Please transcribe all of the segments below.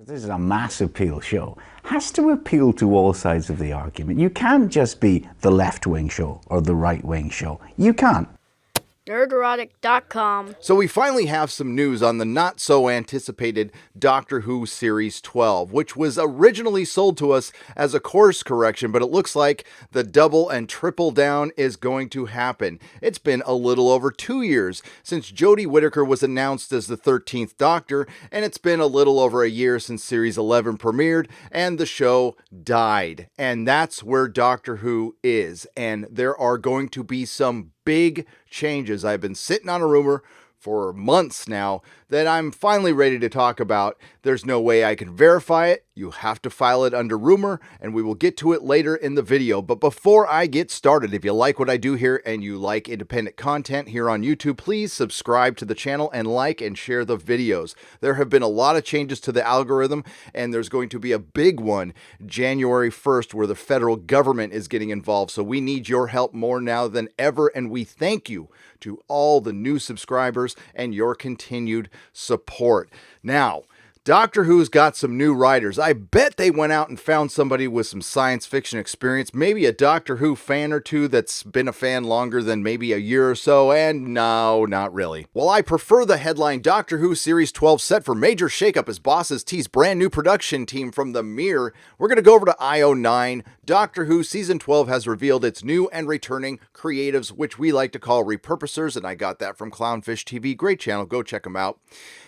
This is a mass appeal show. Has to appeal to all sides of the argument. You can't just be the left-wing show or the right-wing show. You can't. Nerderotic.com. So we finally have some news on the not-so-anticipated Doctor Who Series 12, which was originally sold to us as a course correction, but it looks like the double and triple down is going to happen. It's been a little over 2 years since Jodie Whittaker was announced as the 13th Doctor, and it's been a little over a year since Series 11 premiered, and the show died. And that's where Doctor Who is, and there are going to be some big changes. I've been sitting on a rumor for months now that I'm finally ready to talk about. There's no way I can verify it. You have to file it under rumor, and we will get to it later in the video. But before I get started, if you like what I do here and you like independent content here on YouTube, please subscribe to the channel and like and share the videos. There have been a lot of changes to the algorithm, and there's going to be a big one January 1st where the federal government is getting involved. So we need your help more now than ever, and we thank you to all the new subscribers and your continued support. Now, Doctor Who's got some new writers. I bet they went out and found somebody with some science fiction experience, maybe a Doctor Who fan or two that's been a fan longer than maybe a year or so, and no, not really. While I prefer the headline Doctor Who Series 12 set for major shakeup as bosses tease brand new production team from the Mirror, we're going to go over to IO9. Doctor Who Season 12 has revealed its new and returning creatives, which we like to call repurposers, and I got that from Clownfish TV. Great channel, go check them out.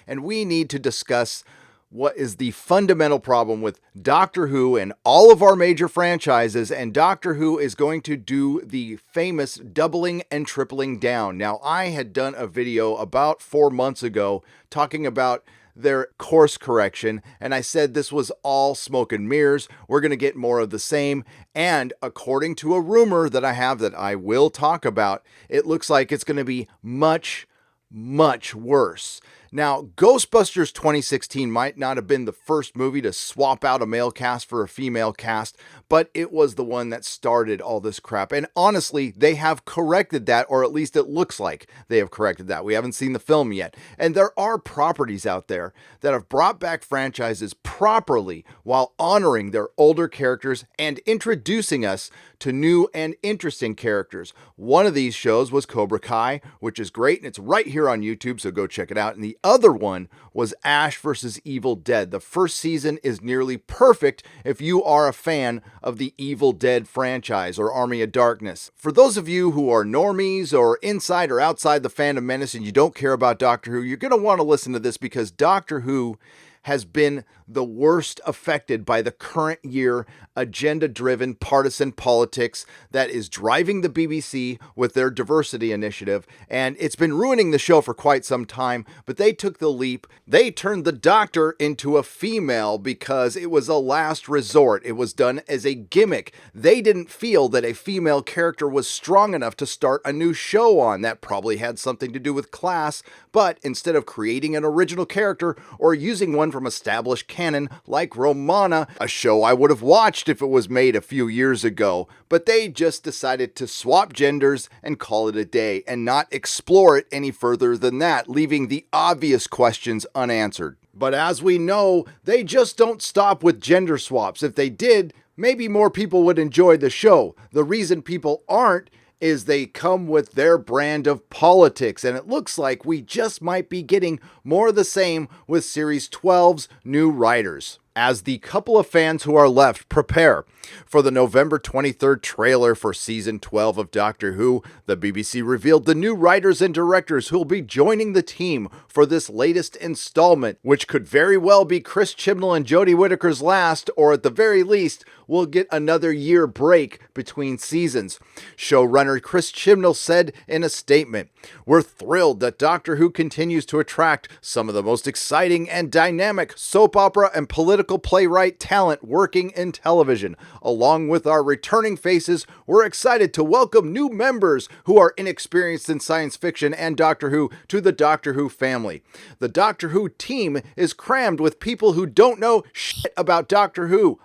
And we need to discuss what is the fundamental problem with Doctor Who and all of our major franchises, and Doctor Who is going to do the famous doubling and tripling down. Now, I had done a video about 4 months ago talking about their course correction, and I said this was all smoke and mirrors. We're going to get more of the same, and according to a rumor that I have that I will talk about, it looks like it's going to be much, much worse. Now, Ghostbusters 2016 might not have been the first movie to swap out a male cast for a female cast, but it was the one that started all this crap. And honestly, they have corrected that, or at least it looks like they have corrected that. We haven't seen the film yet. And there are properties out there that have brought back franchises properly while honoring their older characters and introducing us to new and interesting characters. One of these shows was Cobra Kai, which is great, and it's right here on YouTube, so go check it out. And the other one was Ash vs. Evil Dead. The first season is nearly perfect if you are a fan of the Evil Dead franchise or Army of Darkness. For those of you who are normies or inside or outside the fandom menace and you don't care about Doctor Who, you're going to want to listen to this because Doctor Who has been the worst affected by the current year agenda-driven partisan politics that is driving the BBC with their diversity initiative, and it's been ruining the show for quite some time, but they took the leap. They turned the Doctor into a female because it was a last resort. It was done as a gimmick. They didn't feel that a female character was strong enough to start a new show on. That probably had something to do with class, but instead of creating an original character or using one from established canon like Romana, a show I would have watched if it was made a few years ago, but they just decided to swap genders and call it a day and not explore it any further than that, leaving the obvious questions unanswered. But as we know, they just don't stop with gender swaps. If they did, maybe more people would enjoy the show. The reason people aren't is they come with their brand of politics, and it looks like we just might be getting more of the same with Series 12's new writers. As the couple of fans who are left prepare for the November 23rd trailer for Season 12 of Doctor Who, the BBC revealed the new writers and directors who will be joining the team for this latest installment, which could very well be Chris Chibnall and Jodie Whittaker's last, or at the very least, we'll get another year break between seasons. Showrunner Chris Chibnall said in a statement, "We're thrilled that Doctor Who continues to attract some of the most exciting and dynamic soap opera and political political playwright talent working in television. Along with our returning faces, we're excited to welcome new members who are inexperienced in science fiction and Doctor Who to the Doctor Who family. The Doctor Who team is crammed with people who don't know shit about Doctor Who.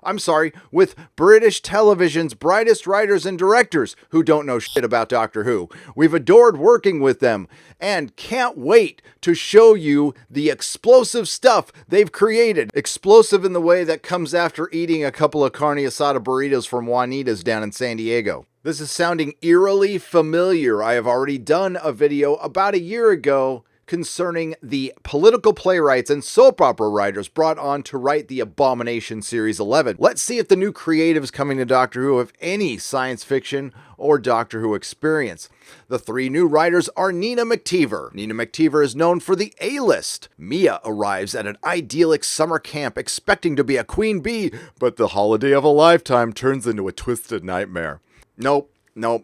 With British television's brightest writers and directors who don't know shit about Doctor Who. We've adored working with them and can't wait to show you the explosive stuff they've created. Explosive in the way that comes after eating a couple of carne asada burritos from Juanita's down in San Diego. This is sounding eerily familiar. I have already done a video about a year ago concerning the political playwrights and soap opera writers brought on to write the Abomination Series 11. Let's see if the new creatives coming to Doctor Who have any science fiction or Doctor Who experience. The three new writers are Nina McTeever. Nina McTeever is known for the A-list. Mia arrives at an idyllic summer camp expecting to be a queen bee, but the holiday of a lifetime turns into a twisted nightmare. Nope,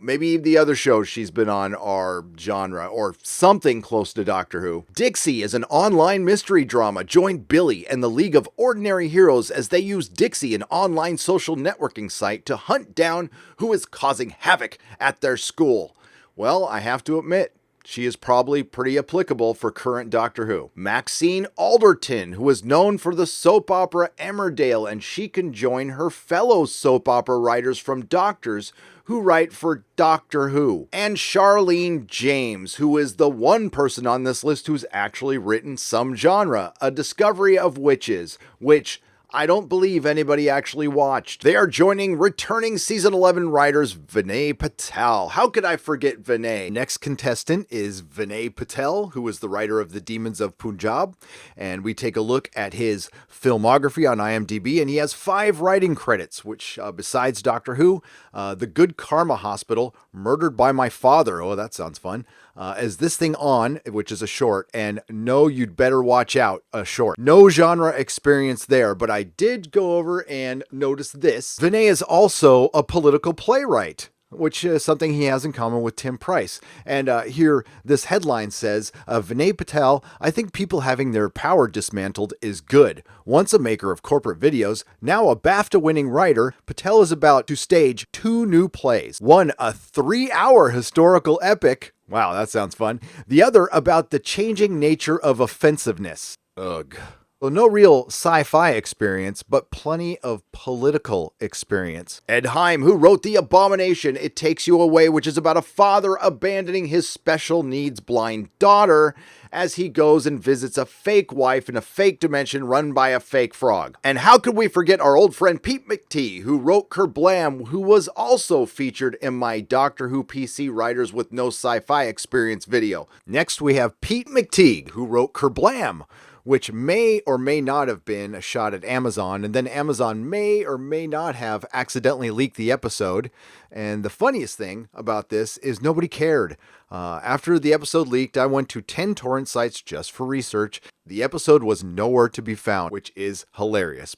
maybe the other shows she's been on are genre or something close to Doctor Who. Dixie is an online mystery drama. Join Billy and the League of Ordinary Heroes as they use Dixie, an online social networking site, to hunt down who is causing havoc at their school. Well, I have to admit, she is probably pretty applicable for current Doctor Who. Maxine Alderton, who is known for the soap opera Emmerdale, and she can join her fellow soap opera writers from Doctors who write for Doctor Who. And Charlene James, who is the one person on this list who's actually written some genre, A Discovery of Witches, which I don't believe anybody actually watched. They are joining returning season 11 writers Vinay Patel. How could I forget Vinay? Next contestant is Vinay Patel, who is the writer of The Demons of Punjab. And we take a look at his filmography on IMDb, and he has 5 writing credits, which besides Doctor Who, The Good Karma Hospital, Murdered by My Father. Oh, that sounds fun. As This Thing On, which is a short, and No, You'd Better Watch Out, a short. No genre experience there, but I did go over and notice this. Vinay is also a political playwright, which is something he has in common with Tim Price. And here, this headline says, Vinay Patel, I think people having their power dismantled is good. Once a maker of corporate videos, now a BAFTA-winning writer, Patel is about to stage 2 new plays. One, a 3-hour historical epic. Wow, that sounds fun. The other about the changing nature of offensiveness. Ugh. Well, no real sci-fi experience, but plenty of political experience. Ed Heim, who wrote The Abomination, It Takes You Away, which is about a father abandoning his special needs blind daughter as he goes and visits a fake wife in a fake dimension run by a fake frog. And how could we forget our old friend Pete McTee, who wrote Kerblam, who was also featured in my Doctor Who PC Writers with No Sci-Fi Experience video. Next we have Pete McTeague, who wrote Kerblam, which may or may not have been a shot at Amazon, and then Amazon may or may not have accidentally leaked the episode. And the funniest thing about this is nobody cared. After the episode leaked, I went to 10 torrent sites just for research. The episode was nowhere to be found, which is hilarious.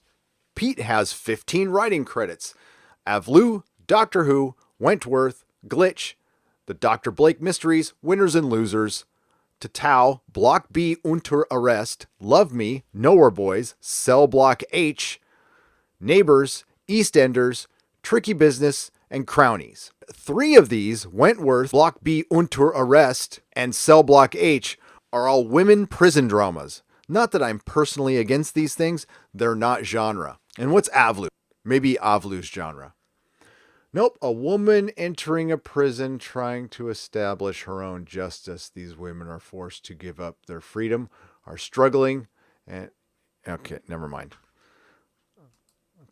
Pete has 15 writing credits. Avlu, Doctor Who, Wentworth, Glitch, The Dr. Blake Mysteries, Winners and Losers, Tatao, Block B Unter Arrest, Love Me, Nowhere Boys, Cell Block H, Neighbors, EastEnders, Tricky Business, and Crownies. 3 of these, Wentworth, Block B Unter Arrest, and Cell Block H, are all women prison dramas. Not that I'm personally against these things, they're not genre. And what's Avlu? Maybe Avlu's genre. Nope, a woman entering a prison trying to establish her own justice. These women are forced to give up their freedom, are struggling, and... Okay, never mind.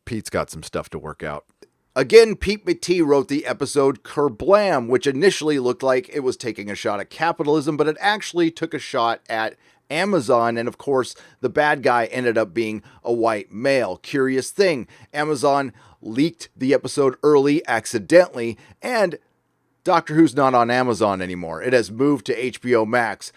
Pete's got some stuff to work out. Again, Pete McTee wrote the episode Kerblam, which initially looked like it was taking a shot at capitalism, but it actually took a shot at Amazon, and of course, the bad guy ended up being a white male. Curious thing, Amazon leaked the episode early accidentally, and Doctor Who's not on Amazon anymore. It has moved to HBO Max.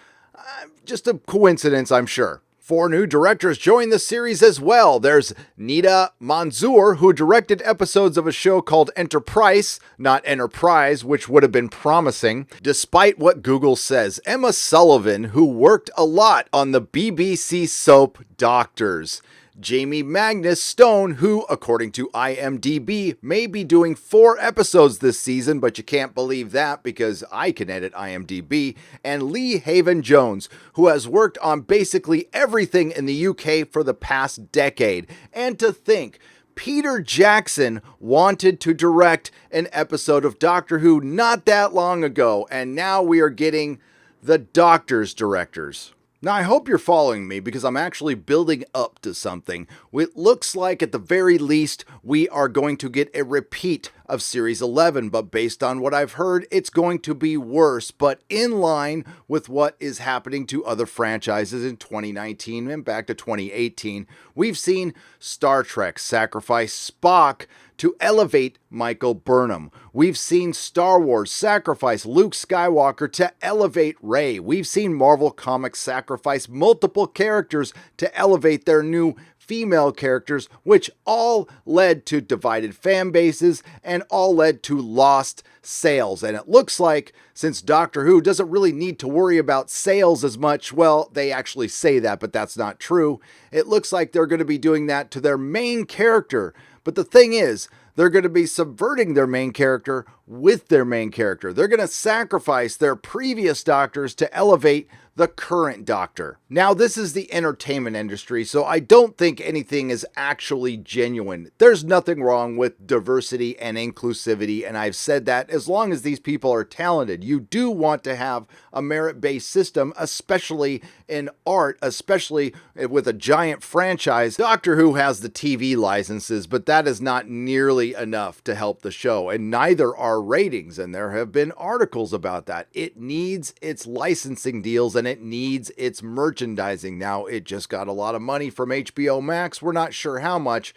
Just a coincidence, I'm sure. 4 new directors join the series as well. There's Nida Manzoor, who directed episodes of a show called Enterprise, not Enterprise, which would have been promising, despite what Google says. Emma Sullivan, who worked a lot on the BBC soap Doctors. Jamie Magnus Stone, who, according to IMDb, may be doing 4 episodes this season, but you can't believe that because I can edit IMDb, and Lee Haven Jones, who has worked on basically everything in the UK for the past decade. And to think, Peter Jackson wanted to direct an episode of Doctor Who not that long ago, and now we are getting the Doctor's directors. Now, I hope you're following me because I'm actually building up to something. It looks like at the very least we are going to get a repeat of Series 11, but based on what I've heard, it's going to be worse, but in line with what is happening to other franchises in 2019 and back to 2018. We've seen Star Trek sacrifice Spock to elevate Michael Burnham. We've seen Star Wars sacrifice Luke Skywalker to elevate Rey. We've seen Marvel Comics sacrifice multiple characters to elevate their new female characters, which all led to divided fan bases and all led to lost sales. And it looks like since Doctor Who doesn't really need to worry about sales as much, well, they actually say that, but that's not true. It looks like they're going to be doing that to their main character. But the thing is, they're going to be subverting their main character with their main character. They're going to sacrifice their previous doctors to elevate the current Doctor. Now, this is the entertainment industry, so I don't think anything is actually genuine. There's nothing wrong with diversity and inclusivity, and I've said that as long as these people are talented. You do want to have a merit-based system, especially in art, especially with a giant franchise. Doctor Who has the TV licenses, but that is not nearly enough to help the show, and neither are ratings, and there have been articles about that. It needs its licensing deals, and it needs its merchandising. Now, it just got a lot of money from HBO Max. We're not sure how much,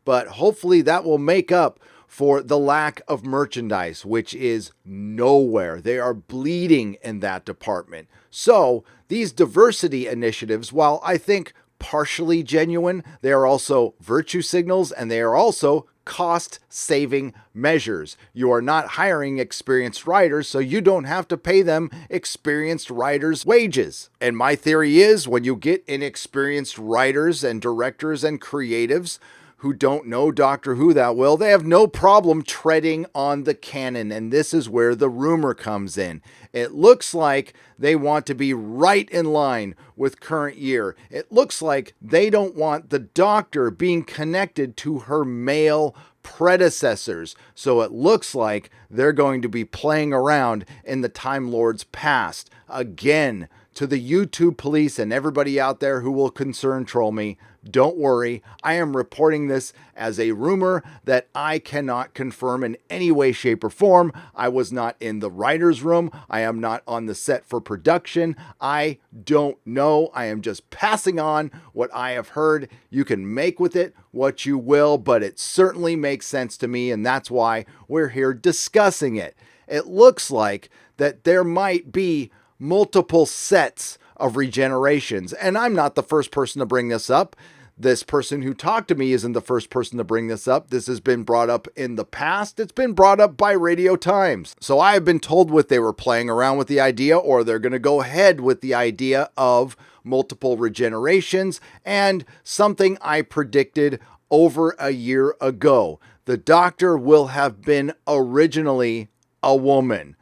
but hopefully that will make up for the lack of merchandise, which is nowhere. They are bleeding in that department. So these diversity initiatives, while I think partially genuine, they are also virtue signals, and they are also cost-saving measures. You are not hiring experienced writers, so you don't have to pay them experienced writers' wages. And my theory is when you get inexperienced writers and directors and creatives who don't know Doctor Who that well, they have no problem treading on the canon, and this is where the rumor comes in. It looks like they want to be right in line with current year. It looks like they don't want the Doctor being connected to her male predecessors. So it looks like they're going to be playing around in the Time Lord's past. Again, to the YouTube police and everybody out there who will concern troll me, don't worry, I am reporting this as a rumor that I cannot confirm in any way, shape, or form. I was not in the writer's room. I am not on the set for production. I don't know. I am just passing on what I have heard. You can make with it what you will, but it certainly makes sense to me, and that's why we're here discussing it. It looks like that there might be multiple sets of regenerations, and I'm not the first person to bring this up. This person who talked to me isn't the first person to bring this up. This has been brought up in the past. It's been brought up by Radio Times. So I have been told what they were playing around with the idea, or they're going to go ahead with the idea of multiple regenerations, and something I predicted over a year ago. The Doctor will have been originally a woman.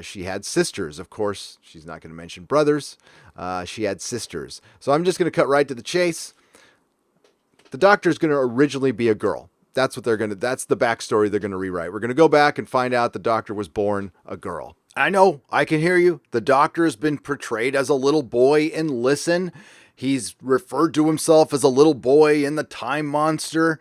She had sisters, of course. She's not going to mention brothers. She had sisters. So I'm just going to cut right to the chase. The Doctor is going to originally be a girl. That's the backstory they're going to rewrite. We're going to go back and find out the Doctor was born a girl. I know, I can hear you. The Doctor has been portrayed as a little boy in Listen. He's referred to himself as a little boy in The Time Monster.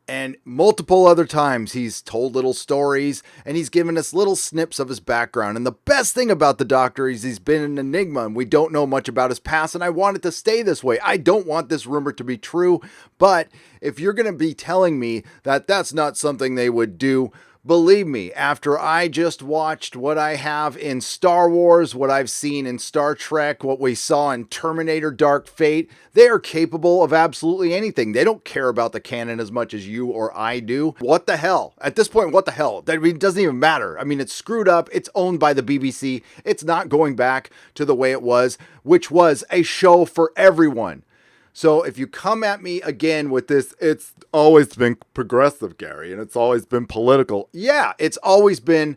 And multiple other times he's told little stories and he's given us little snips of his background. And the best thing about the Doctor is he's been an enigma and we don't know much about his past, and I want it to stay this way. I don't want this rumor to be true, but if you're going to be telling me that that's not something they would do, believe me, after I just watched what I have in Star Wars, what I've seen in Star Trek, what we saw in Terminator Dark Fate, they are capable of absolutely anything. They don't care about the canon as much as you or I do. What the hell? At this point, what the hell? It doesn't even matter. I mean, it's screwed up. It's owned by the BBC. It's not going back to the way it was, which was a show for everyone. So if you come at me again with this, it's always been progressive, Gary, and it's always been political. Yeah, it's always been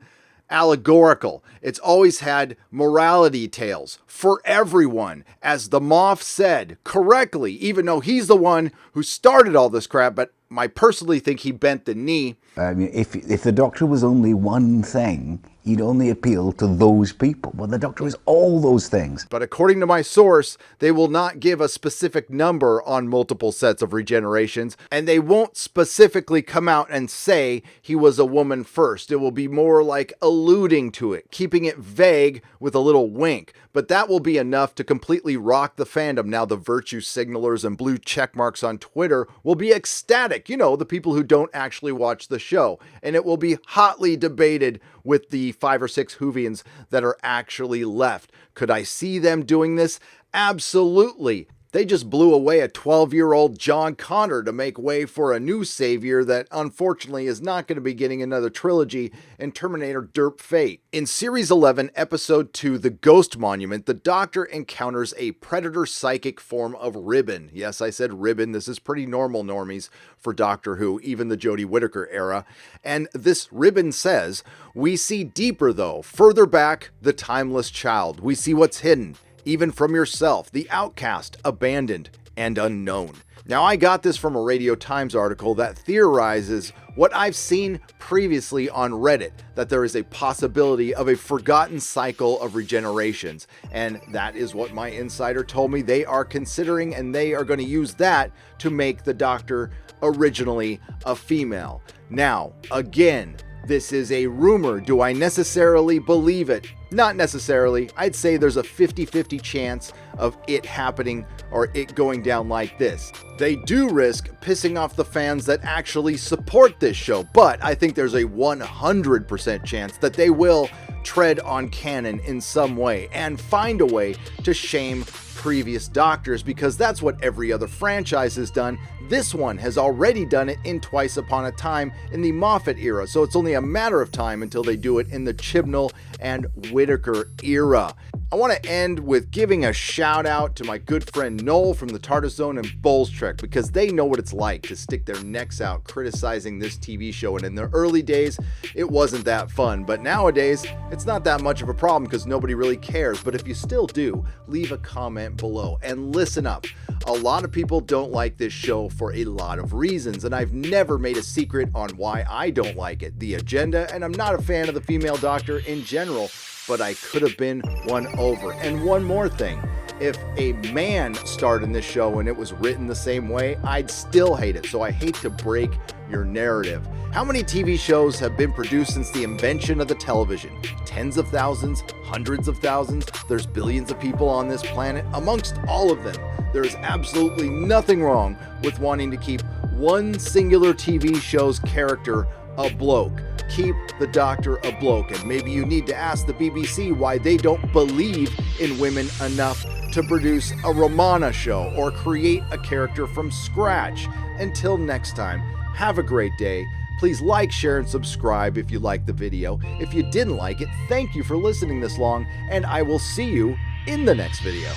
allegorical. It's always had morality tales for everyone. As the Moff said correctly, even though he's the one who started all this crap, but I personally think he bent the knee. I mean, if the Doctor was only one thing, he'd only appeal to those people. Well, the Doctor is all those things. But according to my source, they will not give a specific number on multiple sets of regenerations, and they won't specifically come out and say he was a woman first. It will be more like alluding to it, keeping it vague with a little wink. But that will be enough to completely rock the fandom. Now the virtue signalers and blue check marks on Twitter will be ecstatic. You know, the people who don't actually watch the show. And it will be hotly debated with the 5 or 6 Whovians that are actually left. Could I see them doing this? Absolutely. They just blew away a 12-year-old John Connor to make way for a new savior that unfortunately is not going to be getting another trilogy in Terminator Derp Fate. In Series 11, Episode 2, The Ghost Monument, the Doctor encounters a predator psychic form of ribbon. Yes, I said ribbon. This is pretty normal, normies, for Doctor Who, even the Jodie Whittaker era. And this ribbon says, "We see deeper though, further back, the timeless child. We see what's hidden. Even from yourself, the outcast, abandoned, and unknown." Now, I got this from a Radio Times article that theorizes what I've seen previously on Reddit, that there is a possibility of a forgotten cycle of regenerations. And that is what my insider told me they are considering, and they are going to use that to make the Doctor originally a female. Now, again, this is a rumor. Do I necessarily believe it? Not necessarily. I'd say there's a 50-50 chance of it happening or it going down like this. They do risk pissing off the fans that actually support this show, but I think there's a 100% chance that they will tread on canon in some way and find a way to shame previous Doctors, because that's what every other franchise has done. This one has already done it in Twice Upon a Time in the Moffat era, so it's only a matter of time until they do it in the Chibnall and Whittaker era. I want to end with giving a shout out to my good friend Noel from the TARDIS Zone and Bowles Trek, because they know what it's like to stick their necks out criticizing this TV show, and in the early days it wasn't that fun, but nowadays it's not that much of a problem because nobody really cares. But if you still do, leave a comment below and listen up. A lot of people don't like this show for a lot of reasons, and I've never made a secret on why I don't like it. The agenda, and I'm not a fan of the female Doctor in general, but I could have been won over. And one more thing, if a man starred in this show and it was written the same way, I'd still hate it. So I hate to break your narrative. How many TV shows have been produced since the invention of the television? Tens of thousands, hundreds of thousands. There's billions of people on this planet. Amongst all of them, there is absolutely nothing wrong with wanting to keep one singular TV show's character a bloke. Keep the Doctor a bloke. And maybe you need to ask the BBC why they don't believe in women enough to produce a Romana show or create a character from scratch. Until next time, have a great day. Please like, share, and subscribe if you liked the video. If you didn't like it, thank you for listening this long, and I will see you in the next video.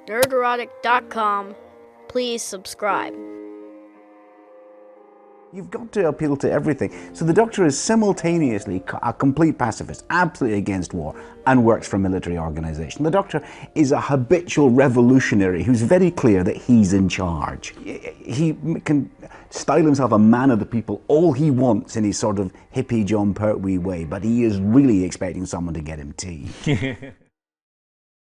Nerderotic.com. Please subscribe. You've got to appeal to everything. So the Doctor is simultaneously a complete pacifist, absolutely against war, and works for a military organization. The Doctor is a habitual revolutionary who's very clear that he's in charge. He can style himself a man of the people all he wants in his sort of hippie John Pertwee way, but he is really expecting someone to get him tea.